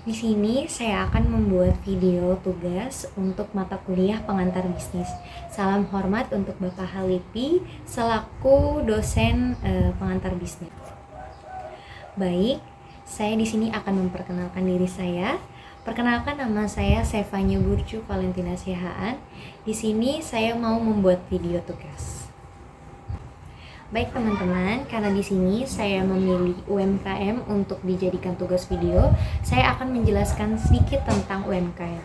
Di sini saya akan membuat video tugas untuk mata kuliah pengantar bisnis. Salam hormat untuk Bapak Halipi selaku dosen pengantar bisnis. Baik, saya di sini akan memperkenalkan diri saya. Perkenalkan, nama saya Sevanya Burcu Valentina Sihaan. Di sini saya mau membuat video tugas. Baik teman-teman, karena di sini saya memilih UMKM untuk dijadikan tugas video, saya akan menjelaskan sedikit tentang UMKM.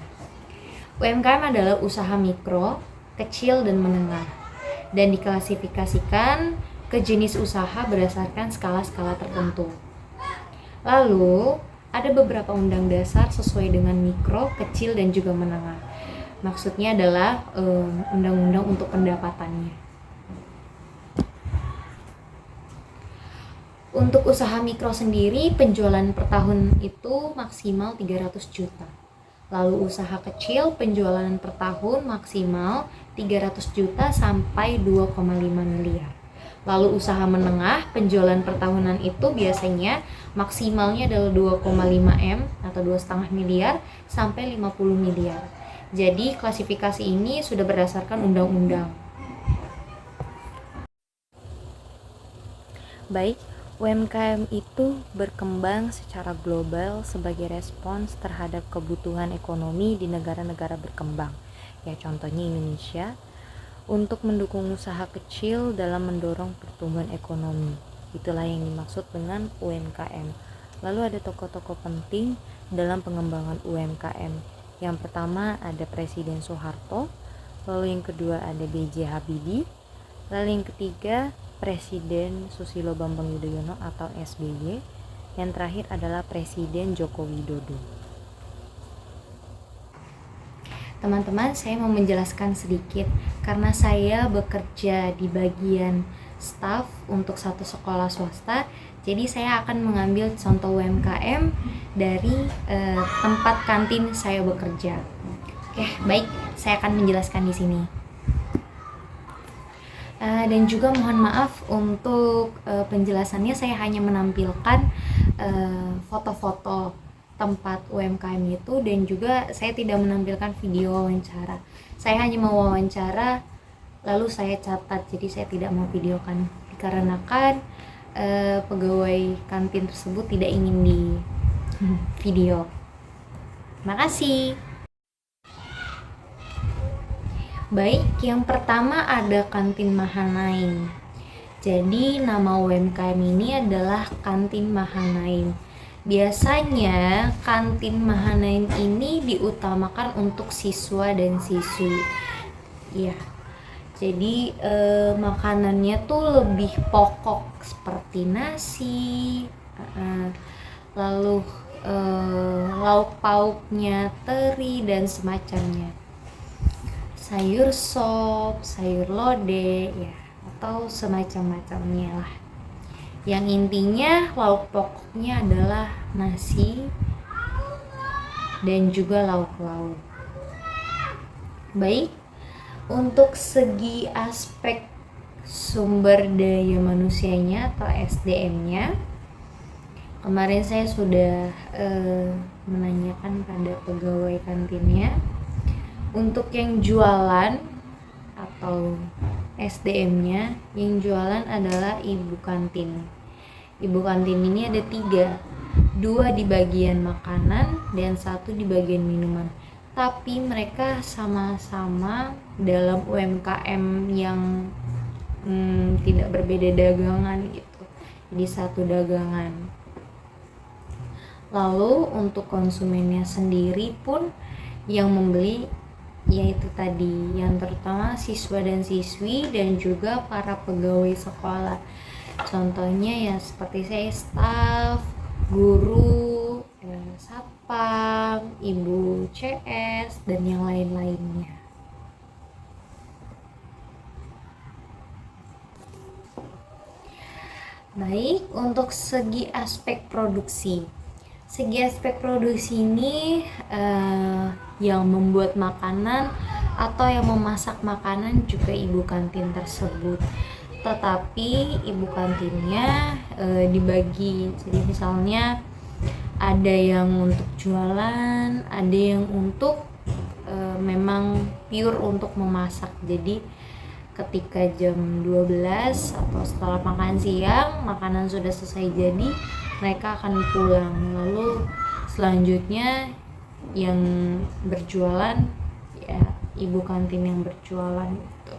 UMKM adalah usaha mikro, kecil, dan menengah, dan diklasifikasikan ke jenis usaha berdasarkan skala-skala tertentu. Lalu, ada beberapa undang dasar sesuai dengan mikro, kecil, dan juga menengah. Maksudnya adalah undang-undang untuk pendapatannya. Untuk usaha mikro sendiri, penjualan per tahun itu maksimal 300 juta. Lalu usaha kecil, penjualan per tahun maksimal 300 juta sampai 2,5 miliar. Lalu usaha menengah, penjualan per tahunan itu biasanya maksimalnya adalah 2,5 M atau 2,5 miliar sampai 50 miliar. Jadi klasifikasi ini sudah berdasarkan undang-undang. Baik, UMKM itu berkembang secara global sebagai respons terhadap kebutuhan ekonomi di negara-negara berkembang. Ya, contohnya Indonesia, untuk mendukung usaha kecil dalam mendorong pertumbuhan ekonomi. Itulah yang dimaksud dengan UMKM. Lalu ada tokoh-tokoh penting dalam pengembangan UMKM. Yang pertama ada Presiden Soeharto, lalu yang kedua ada B.J. Habibie, lalu yang ketiga Presiden Susilo Bambang Yudhoyono atau SBY, yang terakhir adalah Presiden Joko Widodo. Teman-teman, saya mau menjelaskan sedikit karena saya bekerja di bagian staf untuk satu sekolah swasta. Jadi saya akan mengambil contoh UMKM dari tempat kantin saya bekerja. Oke, baik, saya akan menjelaskan di sini. Dan juga mohon maaf untuk penjelasannya, saya hanya menampilkan foto-foto tempat UMKM itu dan juga saya tidak menampilkan video wawancara. Saya hanya mau wawancara lalu saya catat, jadi saya tidak mau videokan dikarenakan pegawai kantin tersebut tidak ingin di video. Makasih. Baik, yang pertama ada Kantin Mahanaim. Jadi nama UMKM ini adalah Kantin Mahanaim. Biasanya Kantin Mahanaim ini diutamakan untuk siswa dan siswi. Ya, jadi makanannya tuh lebih pokok seperti nasi, lalu lauk pauknya teri dan semacamnya. Sayur sop, sayur lodeh, ya, atau semacam-macamnya lah. Yang intinya lauk pokoknya adalah nasi dan juga lauk-lauk. Baik, untuk segi aspek sumber daya manusianya atau SDM-nya, kemarin saya sudah menanyakan pada pegawai kantinnya. Untuk yang jualan atau SDM-nya, yang jualan adalah ibu kantin. Ibu kantin ini ada 3, 2 di bagian makanan dan 1 di bagian minuman. Tapi mereka sama-sama dalam UMKM yang tidak berbeda dagangan gitu. Jadi satu dagangan. Lalu untuk konsumennya sendiri pun yang membeli yaitu tadi yang terutama siswa dan siswi dan juga para pegawai sekolah. Contohnya ya seperti saya staf, guru, satpam, ibu CS dan yang lain-lainnya. Baik, untuk segi aspek produksi. Segi aspek produksi ini yang membuat makanan atau yang memasak makanan juga ibu kantin tersebut. Tetapi ibu kantinnya dibagi. Jadi misalnya Ada yang untuk jualan, ada yang untuk memang pure untuk memasak. Jadi ketika jam 12 atau setelah makan siang makanan sudah selesai jadi, mereka akan pulang. Lalu selanjutnya yang berjualan ya ibu kantin yang berjualan gitu.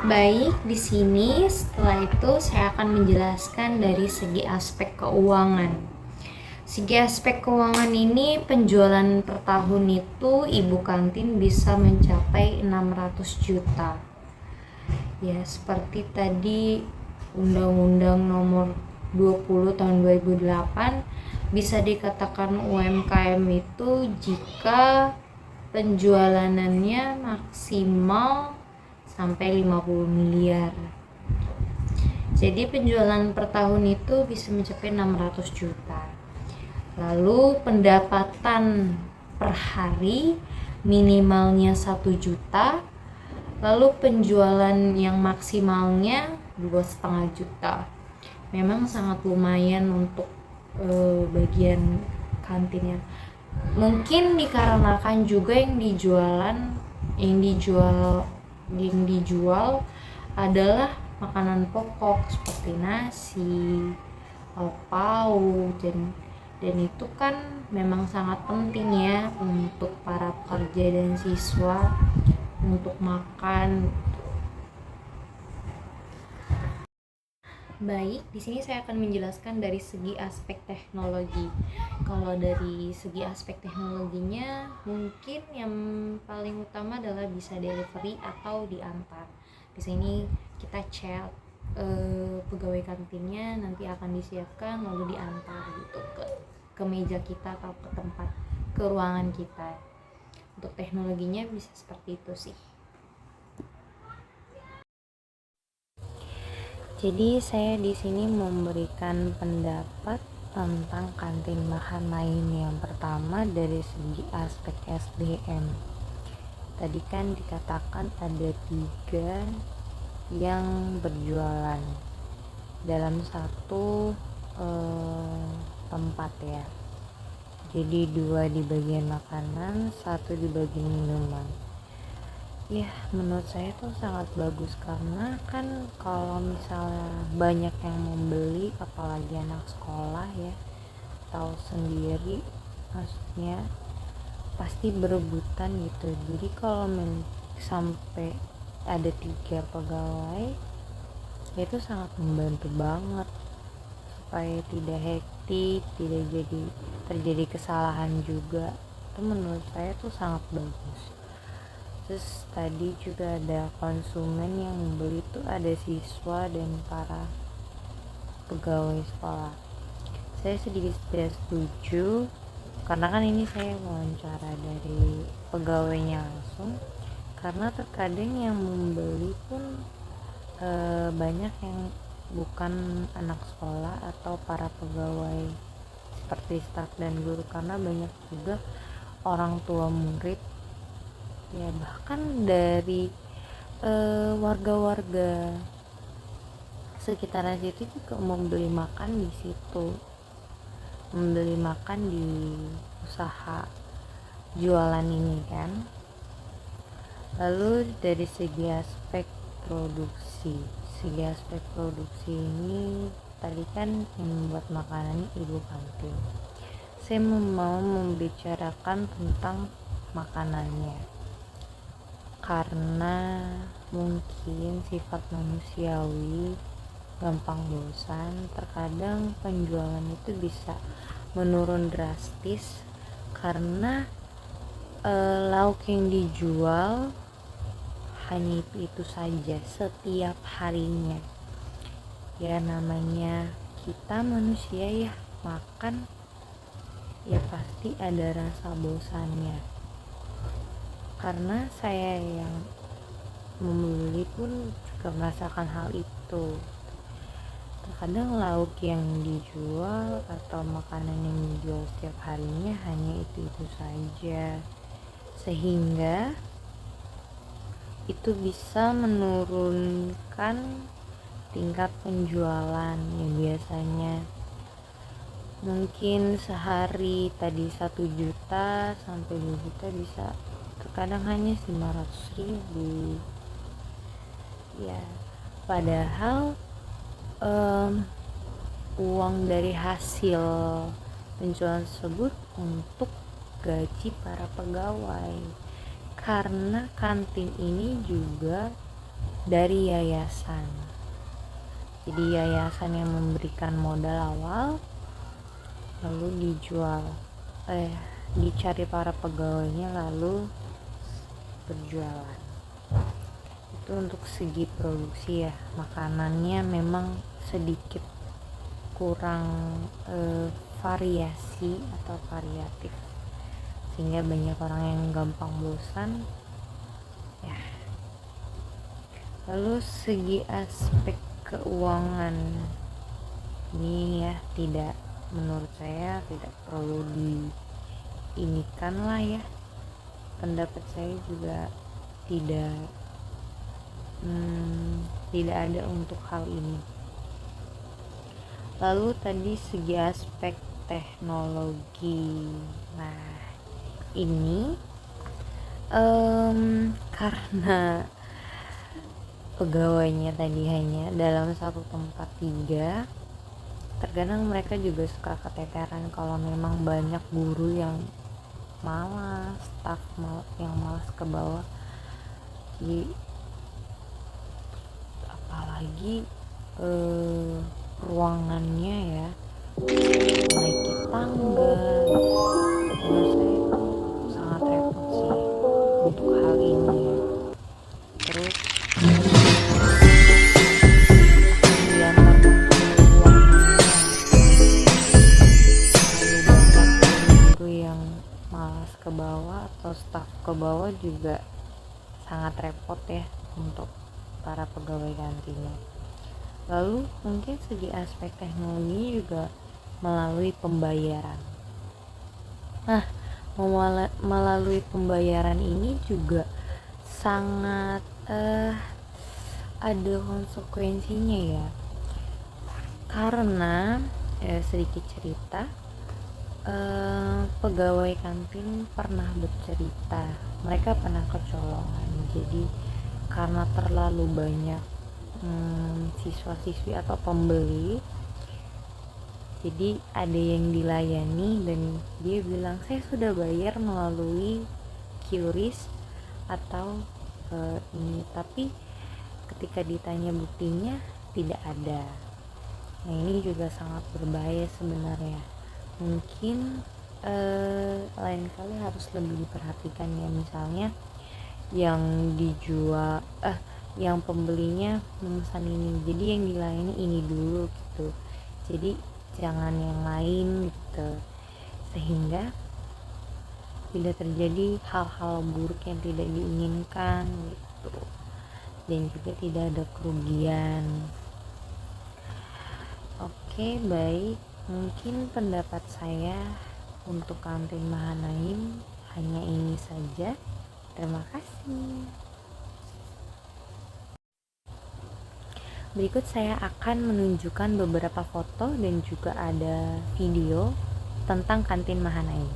Baik, di sini setelah itu saya akan menjelaskan dari segi aspek keuangan. Segi aspek keuangan ini, penjualan per tahun itu ibu kantin bisa mencapai 600 juta. Ya, seperti tadi Undang-Undang Nomor 20 tahun 2008 bisa dikatakan UMKM itu jika penjualannya maksimal sampai 50 miliar. Jadi penjualan per tahun itu bisa mencapai 600 juta. Lalu pendapatan per hari minimalnya 1 juta. Lalu penjualan yang maksimalnya 2,5 juta. Memang sangat lumayan untuk bagian kantinnya. Mungkin dikarenakan juga yang dijual adalah makanan pokok seperti nasi, lauk pauk, dan itu kan memang sangat penting ya untuk para pekerja dan siswa untuk makan. Baik, di sini saya akan menjelaskan dari segi aspek teknologi. Kalau dari segi aspek teknologinya, mungkin yang paling utama adalah bisa delivery atau diantar. Di sini kita chat pegawai kantinnya, nanti akan disiapkan lalu diantar gitu ke meja kita atau ke ruangan kita. Untuk teknologinya bisa seperti itu sih. Jadi saya di sini memberikan pendapat tentang kantin makan lain. Yang pertama dari segi aspek SDM. Tadi kan dikatakan ada 3 yang berjualan dalam satu tempat ya. Jadi 2 di bagian makanan, 1 di bagian minuman. Ya, menurut saya tuh sangat bagus karena kan kalau misalnya banyak yang membeli, apalagi anak sekolah ya, tahu sendiri, maksudnya pasti berebutan gitu. Jadi kalau sampai ada 3 pegawai, ya itu sangat membantu banget supaya tidak hektik, tidak terjadi kesalahan juga. Itu menurut saya tuh sangat bagus. Terus tadi juga ada konsumen yang membeli tuh ada siswa dan para pegawai sekolah. Saya sedikit tidak setuju karena kan ini saya wawancara dari pegawainya langsung, karena terkadang yang membeli pun banyak yang bukan anak sekolah atau para pegawai seperti staf dan guru, karena banyak juga orang tua murid ya, bahkan dari warga-warga sekitaran situ juga membeli makan di situ, membeli makan di usaha jualan ini kan. Lalu dari segi aspek produksi ini tadi kan yang membuat makanannya ibu kantin. Saya mau membicarakan tentang makanannya karena mungkin sifat manusiawi gampang bosan. Terkadang penjualan itu bisa menurun drastis karena lauk yang dijual hanya itu saja setiap harinya. Ya namanya kita manusia ya, makan ya pasti ada rasa bosannya. Karena saya yang membeli pun juga merasakan hal itu. Terkadang lauk yang dijual atau makanan yang dijual setiap harinya hanya itu saja, sehingga itu bisa menurunkan tingkat penjualan yang biasanya mungkin sehari tadi 1 juta sampai 2 juta, bisa terkadang hanya 500.000 ya. Padahal uang dari hasil penjualan tersebut untuk gaji para pegawai, karena kantin ini juga dari yayasan. Jadi yayasan yang memberikan modal awal lalu dicari para pegawainya lalu berjualan. Itu untuk segi produksi ya. Makanannya memang sedikit kurang variasi atau variatif, sehingga banyak orang yang gampang bosan ya. Lalu segi aspek keuangan ini ya, menurut saya tidak perlu diinikan lah ya. Pendapat saya juga tidak ada untuk hal ini. Lalu tadi segi aspek teknologi, nah ini karena pegawainya tadi hanya dalam satu tempat 3, terkadang mereka juga suka keteteran kalau memang banyak guru yang malas, staf yang malas ke bawah. Jadi apalagi ruangannya ya, naiki tangga, menurut saya itu sangat repot sih untuk hal ini ya. Terus ke bawah atau staf ke bawah juga sangat repot ya untuk para pegawai kantinnya. Lalu mungkin segi aspek teknologi juga melalui pembayaran. Nah, melalui pembayaran ini juga sangat ada konsekuensinya ya. Karena sedikit cerita, pegawai kantin pernah bercerita mereka pernah kecolongan. Jadi karena terlalu banyak siswa-siswi atau pembeli, jadi ada yang dilayani dan dia bilang saya sudah bayar melalui QRIS atau ini, tapi ketika ditanya buktinya tidak ada. Nah, ini juga sangat berbahaya sebenarnya. Mungkin lain kali harus lebih diperhatikan ya, misalnya yang dijual yang pembelinya memesan ini, jadi yang dilayani ini dulu gitu, jadi jangan yang lain gitu, sehingga tidak terjadi hal-hal buruk yang tidak diinginkan gitu, dan juga tidak ada kerugian. Oke, baik, mungkin pendapat saya untuk kantin Mahanaim hanya ini saja. Terima kasih. Berikut saya akan menunjukkan beberapa foto dan juga ada video tentang kantin Mahanaim.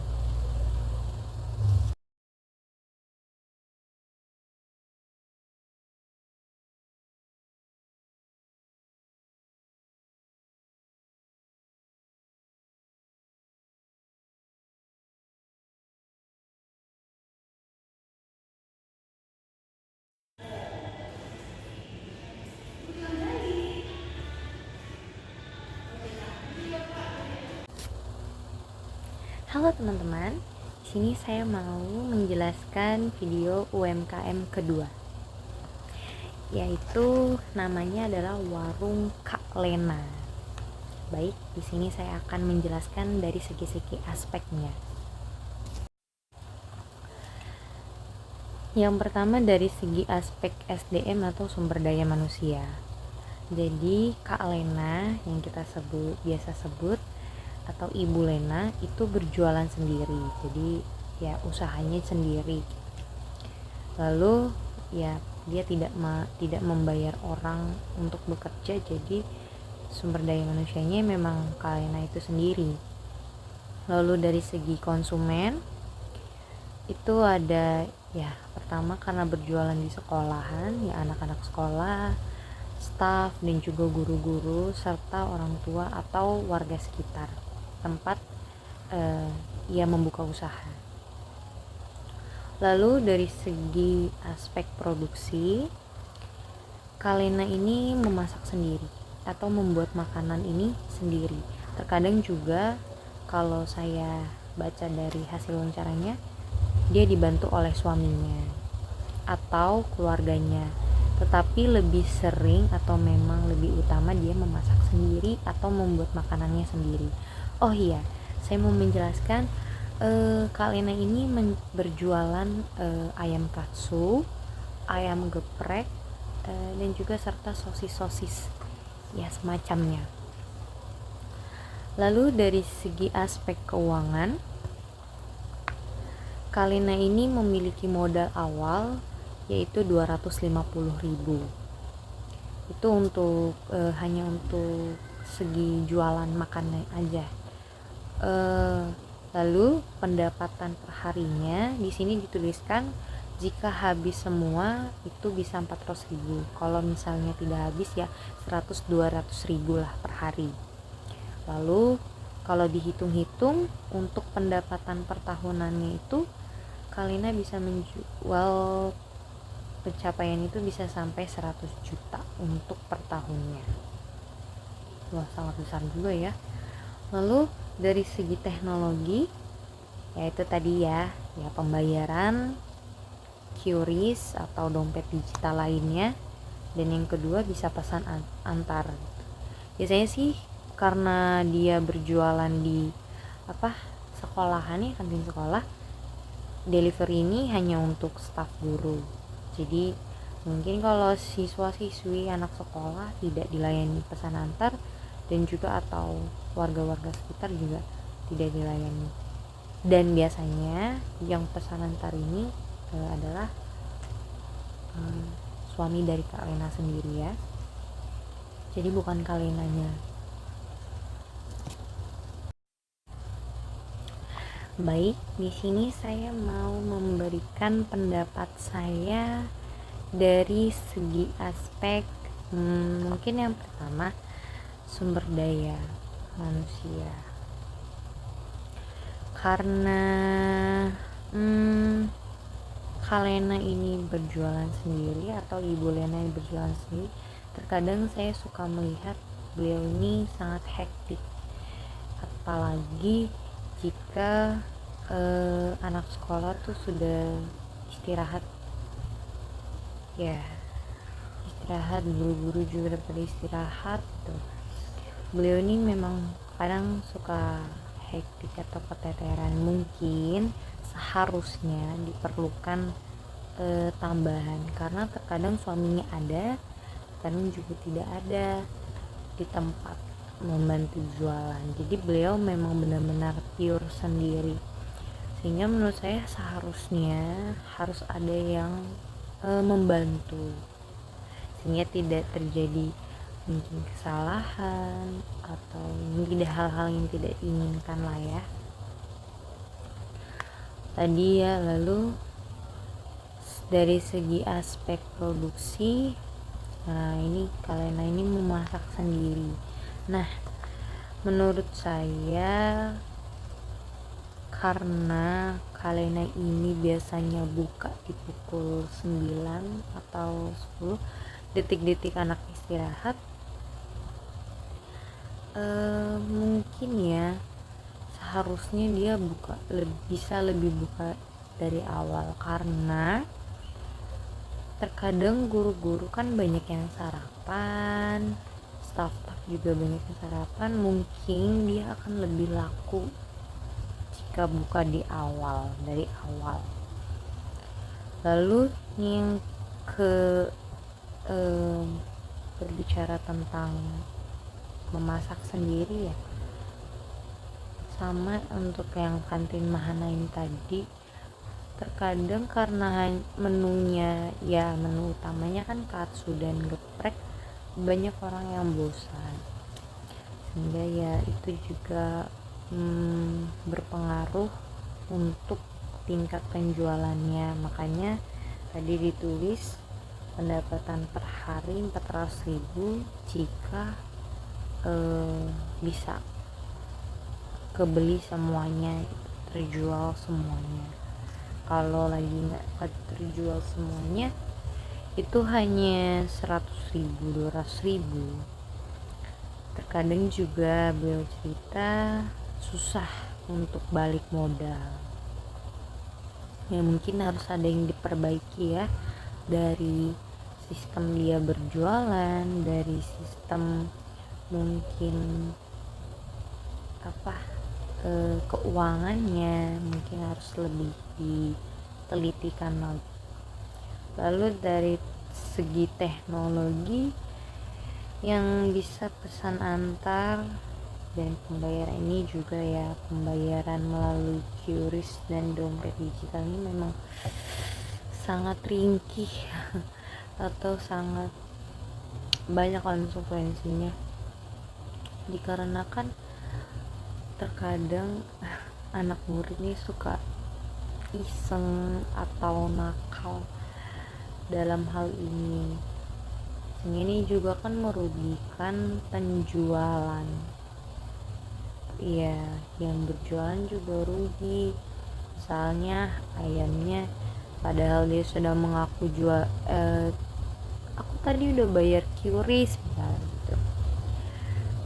Halo teman-teman, di sini saya mau menjelaskan video UMKM kedua, yaitu namanya adalah Warung Kak Lena. Baik, di sini saya akan menjelaskan dari segi-segi aspeknya. Yang pertama dari segi aspek SDM atau sumber daya manusia. Jadi Kak Lena yang kita biasa sebut atau Ibu Lena itu berjualan sendiri, jadi ya usahanya sendiri. Lalu ya dia tidak membayar orang untuk bekerja, jadi sumber daya manusianya memang Kalena itu sendiri. Lalu dari segi konsumen itu ada ya, pertama karena berjualan di sekolahan, ya anak-anak sekolah, staf dan juga guru-guru serta orang tua atau warga sekitar tempat ia membuka usaha. Lalu dari segi aspek produksi, Kalena ini memasak sendiri atau membuat makanan ini sendiri. Terkadang juga kalau saya baca dari hasil wawancaranya, dia dibantu oleh suaminya atau keluarganya, tetapi lebih sering atau memang lebih utama dia memasak sendiri atau membuat makanannya sendiri. Oh iya, saya mau menjelaskan, Kalena ini berjualan ayam katsu, ayam geprek, dan juga serta sosis-sosis ya semacamnya. Lalu dari segi aspek keuangan, Kalena ini memiliki modal awal yaitu 250.000. Itu untuk hanya untuk segi jualan makanan aja. Lalu pendapatan perharinya di sini dituliskan jika habis semua itu bisa 400.000. Kalau misalnya tidak habis ya 100-200.000 lah per hari. Lalu kalau dihitung-hitung untuk pendapatan per tahunannya itu Kalena bisa menjual pencapaian itu bisa sampai 100 juta untuk per tahunnya. Wah, sangat besar juga ya. Lalu dari segi teknologi, yaitu tadi ya pembayaran QRIS atau dompet digital lainnya, dan yang kedua bisa pesan antar. Biasanya sih karena dia berjualan di sekolahan ya, kantin sekolah, delivery ini hanya untuk staf guru. Jadi mungkin kalau siswa-siswi anak sekolah tidak dilayani pesan antar, dan juga atau warga-warga sekitar juga tidak dilayani. Dan biasanya yang pesan antar ini adalah suami dari Kalena sendiri ya. Jadi bukan Kalenanya. Baik, di sini saya mau memberikan pendapat saya dari segi aspek mungkin yang pertama sumber daya manusia. Karena Kalena ini berjualan sendiri atau Ibu Lena ini berjualan sendiri, terkadang saya suka melihat beliau ini sangat hektik, apalagi jika anak sekolah tuh sudah istirahat ya, guru-guru juga pada istirahat tuh. Beliau ini memang kadang suka hektik atau keteteran. Mungkin seharusnya diperlukan tambahan, karena terkadang suaminya ada, kadang juga tidak ada di tempat membantu jualan. Jadi beliau memang benar-benar pure sendiri, sehingga menurut saya seharusnya harus ada yang membantu, sehingga tidak terjadi mungkin kesalahan atau mungkin hal-hal yang tidak diinginkan lah ya tadi ya. Lalu dari segi aspek produksi, nah ini Kalena ini memasak sendiri. Nah, menurut saya karena Kalena ini biasanya buka di pukul 9 atau 10, detik-detik anak istirahat, mungkin ya seharusnya dia bisa lebih buka dari awal, karena terkadang guru-guru kan banyak yang sarapan, staf-staf juga banyak yang sarapan, mungkin dia akan lebih laku jika buka dari awal. Lalu yang berbicara tentang memasak sendiri ya, sama untuk yang kantin Mahana ini tadi, terkadang karena menunya ya menu utamanya kan katsu dan geprek, banyak orang yang bosan, sehingga ya itu juga berpengaruh untuk tingkat penjualannya. Makanya tadi ditulis pendapatan per hari 400.000 jika bisa kebeli semuanya, terjual semuanya. Kalau lagi nggak terjual semuanya, itu hanya 100.000, 200.000. Terkadang juga beliau cerita susah untuk balik modal. Ya mungkin harus ada yang diperbaiki ya, dari sistem dia berjualan, dari sistem mungkin keuangannya mungkin harus lebih ditelitikan lagi. Lalu dari segi teknologi yang bisa pesan antar dan pembayaran ini juga ya, pembayaran melalui QRIS dan dompet digital ini memang sangat ringkih atau sangat banyak konsekuensinya, dikarenakan terkadang anak murid ini suka iseng atau nakal dalam hal ini. Ini juga kan merugikan penjualan. Iya, yang berjualan juga rugi. Misalnya ayamnya, padahal dia sudah mengaku jual, aku tadi udah bayar QRIS gitu,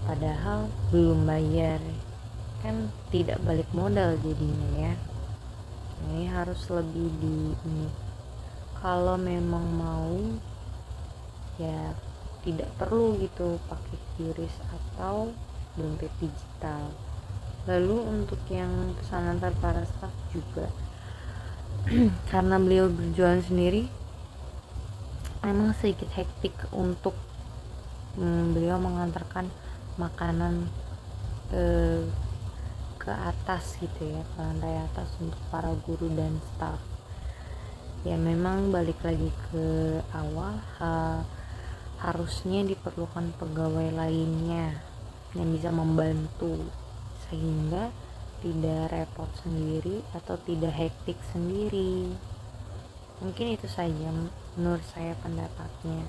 padahal belum bayar, kan tidak balik modal jadinya ya. Ini harus lebih ini. Kalau memang mau ya tidak perlu gitu pakai QRIS atau dompet digital. Lalu untuk yang pesan antar para staff juga karena beliau berjualan sendiri, memang sedikit hektik untuk beliau mengantarkan makanan ke atas gitu ya, ke lantai atas untuk para guru dan staff. Ya memang balik lagi ke awal, harusnya diperlukan pegawai lainnya yang bisa membantu sehingga tidak repot sendiri atau tidak hektik sendiri. Mungkin itu saja menurut saya pendapatnya,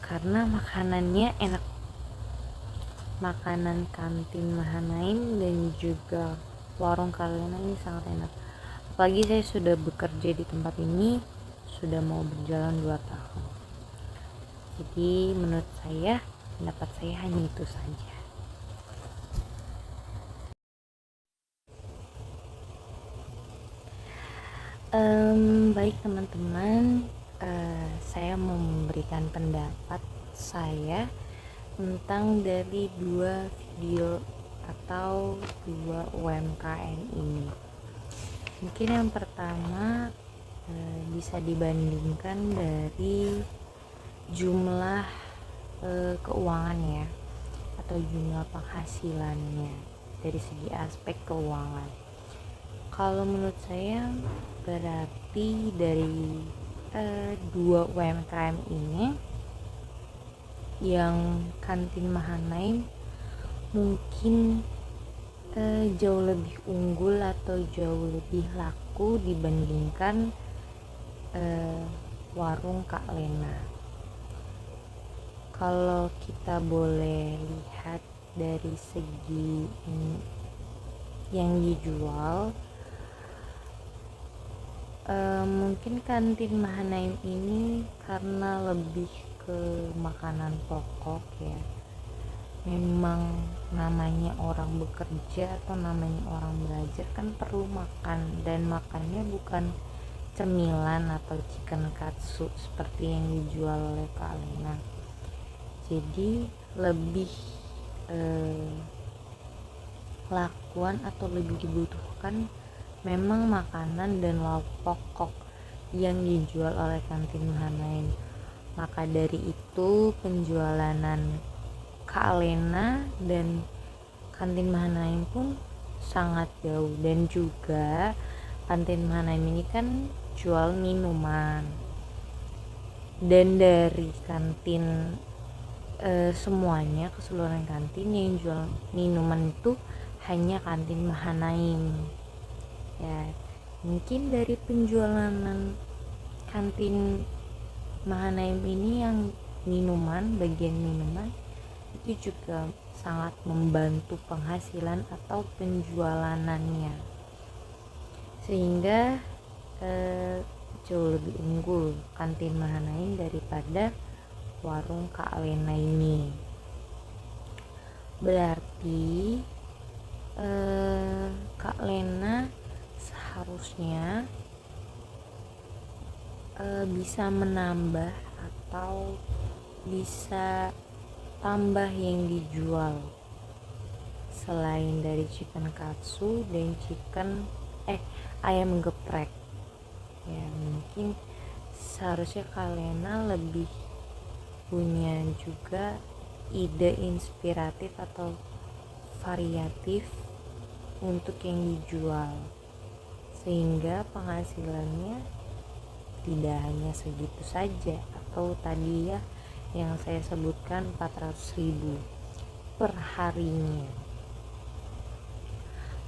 karena makanannya enak, makanan kantin Mahanaim dan juga warung Kalena ini sangat enak. Apalagi saya sudah bekerja di tempat ini sudah mau berjalan 2 tahun. Jadi menurut saya, pendapat saya hanya itu saja. Baik teman-teman, saya mau memberikan pendapat saya tentang dari 2 video atau 2 UMKM ini. Mungkin yang pertama bisa dibandingkan dari jumlah keuangan ya, atau jumlah penghasilannya dari segi aspek keuangan. Kalau menurut saya berarti dari 2 UMKM ini, yang kantin Mahanaim mungkin jauh lebih unggul atau jauh lebih laku dibandingkan warung Kak Lena. Kalau kita boleh lihat dari segi yang dijual, mungkin kantin Mahanaim ini karena lebih ke makanan pokok ya. Memang namanya orang bekerja atau namanya orang belajar kan perlu makan, dan makannya bukan cemilan atau chicken katsu seperti yang dijual oleh Kak Lena. Jadi lebih lakuan atau lebih dibutuhkan memang makanan dan lauk pokok yang dijual oleh kantin Mahanaim. Maka dari itu penjualanan Kak Lena dan kantin Mahanaim pun sangat jauh, dan juga kantin Manaim ini kan jual minuman, dan dari kantin semuanya keseluruhan kantin yang jual minuman itu hanya kantin Mahanaim ya. Mungkin dari penjualan kantin Mahanaim ini yang bagian minuman itu juga sangat membantu penghasilan atau penjualannya, sehingga jauh lebih unggul kantin Mahanaim daripada warung Kak Lena ini. Berarti Kak Lena seharusnya bisa menambah atau bisa tambah yang dijual selain dari chicken katsu dan ayam geprek ya. Mungkin seharusnya Kak Lena lebih punya juga ide inspiratif atau variatif untuk yang dijual, sehingga penghasilannya tidak hanya segitu saja atau tadi ya yang saya sebutkan 400.000 per harinya.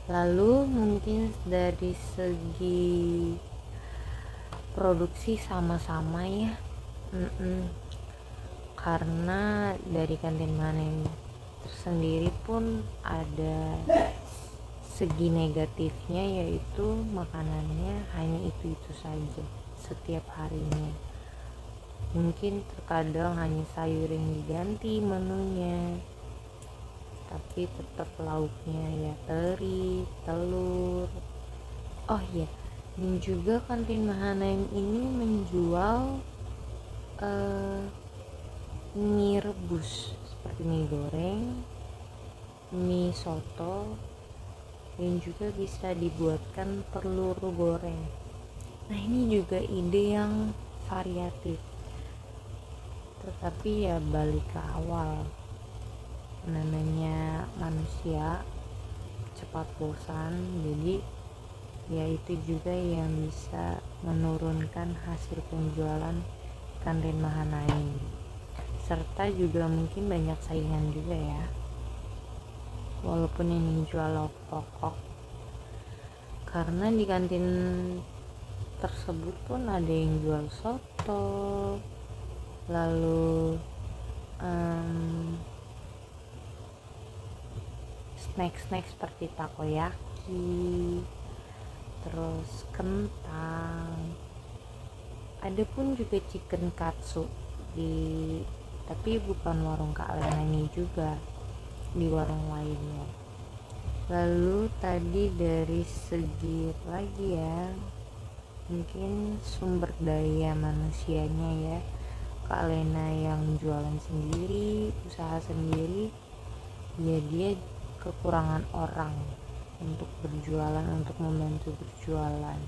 Lalu mungkin dari segi produksi sama-sama ya, karena dari kantin Manaim tersendiri pun ada segi negatifnya, yaitu makanannya hanya itu saja setiap harinya. Mungkin terkadang hanya sayur yang diganti menunya, tapi tetap lauknya ya teri, telur. Oh ya, dan juga kantin Mahanaim ini menjual mie rebus seperti mie goreng, mie soto, dan juga bisa dibuatkan telur goreng. Nah, ini juga ide yang variatif, tetapi ya balik ke awal, namanya manusia cepat bosan, jadi ya itu juga yang bisa menurunkan hasil penjualan kantin Mahanaim. Serta juga mungkin banyak saingan juga ya, walaupun ini jual lauk pokok, karena di kantin tersebut pun ada yang jual soto, lalu snack seperti takoyaki, terus kentang, ada pun juga chicken katsu tapi bukan warung Kak Lena ini, juga di warung lainnya. Lalu tadi dari segi lagi ya, mungkin sumber daya manusianya ya, Kak Lena yang jualan sendiri, usaha sendiri ya, dia kekurangan orang untuk berjualan, untuk membantu berjualan.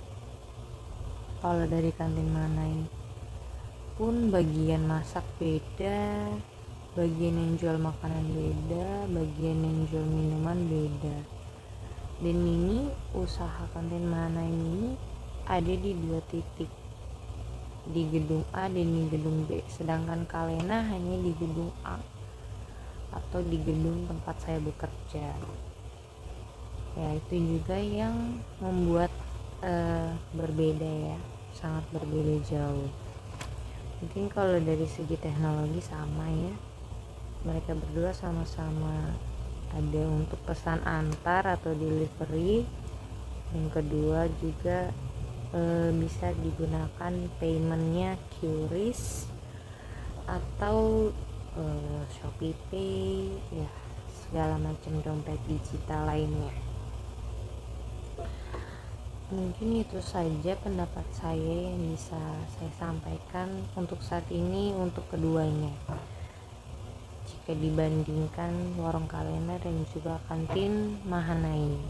Kalau dari kantin Manaim pun bagian masak beda, bagian yang jual makanan beda, bagian yang jual minuman beda. Dan ini usaha kantin Manaim ini ada di 2 titik, di gedung A dan di gedung B, sedangkan Kak Lena hanya di gedung A atau di gedung tempat saya bekerja ya. Itu juga yang membuat berbeda ya, sangat berbeda jauh. Mungkin kalau dari segi teknologi sama ya, mereka berdua sama-sama ada untuk pesan antar atau delivery. Yang kedua juga bisa digunakan paymentnya QRIS atau ShopeePay ya, segala macam dompet digital lainnya. Mungkin itu saja pendapat saya yang bisa saya sampaikan untuk saat ini untuk keduanya, jika dibandingkan warung Kak Lena dan juga kantin Mahanaim.